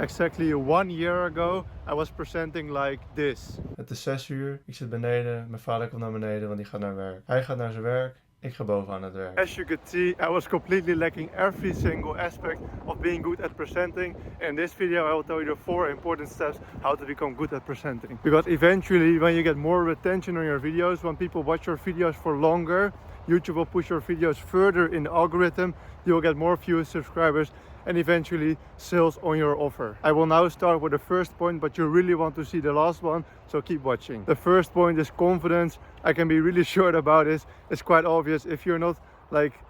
Exactly 1 year ago, I was presenting like this. Het is 6 uur, ik zit beneden, mijn vader komt naar beneden want die gaat naar werk. Hij gaat naar zijn werk, ik ga boven aan het werk. As you could see, I was completely lacking every single aspect of being good at presenting. In this video I will tell you the 4 important steps how to become good at presenting. Because eventually when you get more retention on your videos, when people watch your videos for longer, YouTube will push your videos further in the algorithm, you will get more views, subscribers, and eventually sales on your offer. I will now start with the first point, but you really want to see the last one, so keep watching. The first point is confidence. I can be really short about this. It's quite obvious. If you're not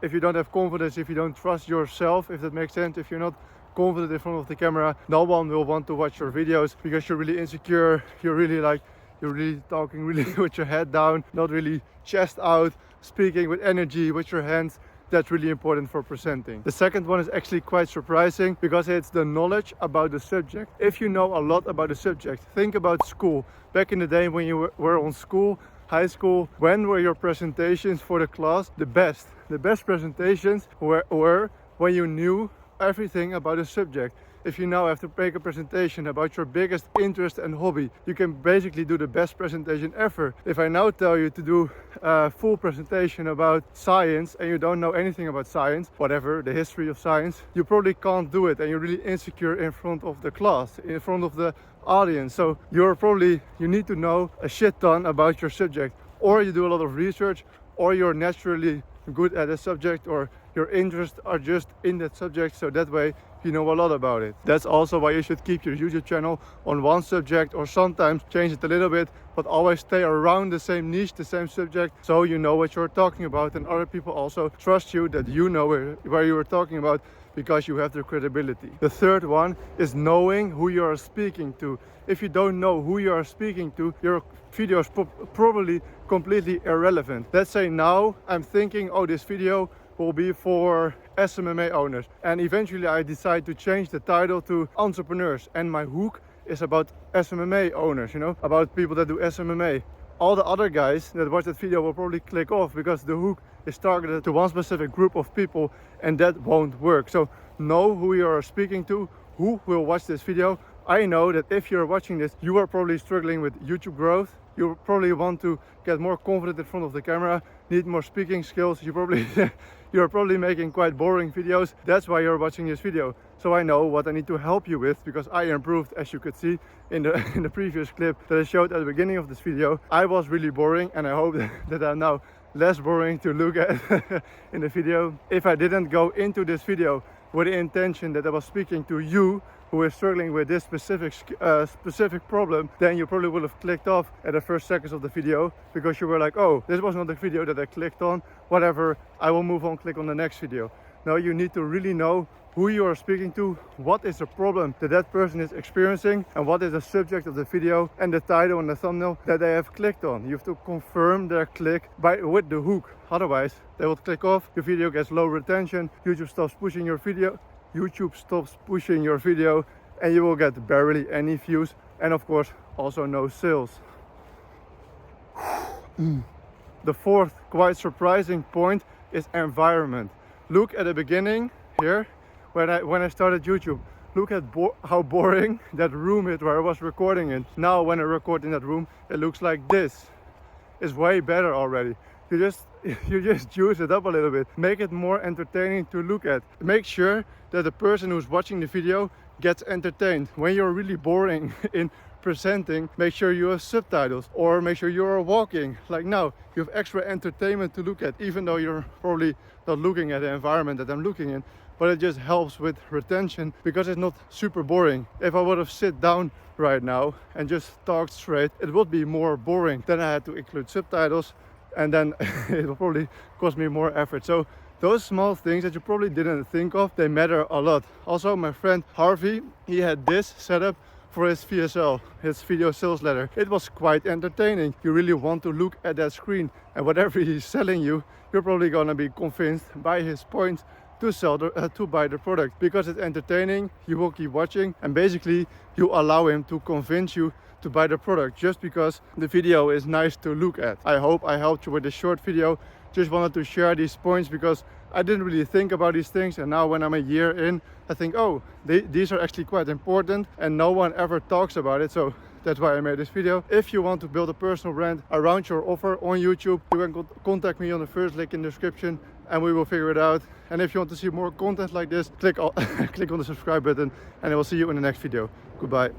if you don't have confidence, if you don't trust yourself, if that makes sense, if you're not confident in front of the camera, no one will want to watch your videos because you're really insecure, you're really talking really with your head down, not really chest out, speaking with energy with your hands. That's really important for presenting. The second one is actually quite surprising because it's the knowledge about the subject. If you know a lot about the subject, think about school. Back in the day when you were on school, high school, when were your presentations for the class the best? The best presentations were when you knew everything about the subject. If you now have to make a presentation about your biggest interest and hobby, you can basically do the best presentation ever. If I now tell you to do a full presentation about science and you don't know anything about science, whatever, the history of science, you probably can't do it and you're really insecure in front of the class, in front of the audience. So you need to know a shit ton about your subject, or you do a lot of research, or you're naturally good at a subject, or your interests are just in that subject, so that way you know a lot about it. That's also why you should keep your YouTube channel on one subject, or sometimes change it a little bit, but always stay around the same niche, the same subject, so you know what you're talking about and other people also trust you that you know where you are talking about because you have the credibility. The third one is knowing who you are speaking to. If you don't know who you are speaking to, your video is probably completely irrelevant. Let's say now I'm thinking, oh, this video will be for SMMA owners, and eventually I decide to change the title to entrepreneurs, and my hook is about SMMA owners, about people that do SMMA. All the other guys that watch that video will probably click off because the hook is targeted to one specific group of people, and that won't work. So know who you are speaking to, who will watch this video. I know that if you're watching this, you are probably struggling with YouTube growth. You probably want to get more confident in front of the camera, need more speaking skills. You're probably making quite boring videos. That's why you're watching this video. So I know what I need to help you with, because I improved, as you could see in the previous clip that I showed at the beginning of this video. I was really boring, and I hope that I'm now less boring to look at in the video. If I didn't go into this video with the intention that I was speaking to you who is struggling with this specific problem, then you probably would have clicked off at the first seconds of the video because you were like, oh, this was not the video that I clicked on, whatever, I will move on, click on the next video. No, you need to really know who you are speaking to, what is the problem that person is experiencing, and what is the subject of the video and the title and the thumbnail that they have clicked on. You have to confirm their click with the hook, otherwise they will click off, your video gets low retention, YouTube stops pushing your video, and you will get barely any views, and of course also no sales. The fourth quite surprising point is environment. Look at the beginning here when I started YouTube. Look at how boring that room is where I was recording in. Now when I record in that room, it looks like this. It's way better already. You just juice it up a little bit, make it more entertaining to look at. Make sure that the person who's watching the video gets entertained. When you're really boring in presenting, make sure you have subtitles, or make sure you're walking. Like now, you have extra entertainment to look at, even though you're probably not looking at the environment that I'm looking in, but it just helps with retention because it's not super boring. If I would have sit down right now and just talked straight, it would be more boring. Then I had to include subtitles, and then it will probably cost me more effort. So those small things that you probably didn't think of, they matter a lot. Also, my friend Harvey, he had this set up for his VSL, his video sales letter. It was quite entertaining. You really want to look at that screen, and whatever he's selling you, you're probably gonna be convinced by his points to buy the product because it's entertaining. You will keep watching, and basically you allow him to convince you to buy the product just because the video is nice to look at. I hope I helped you with this short video. Just wanted to share these points because I didn't really think about these things, and now when I'm a year in, I think, oh, these are actually quite important and no one ever talks about it. So that's why I made this video. If you want to build a personal brand around your offer on YouTube, you can contact me on the first link in the description and we will figure it out. And if you want to see more content like this, click on the subscribe button and I will see you in the next video. Goodbye.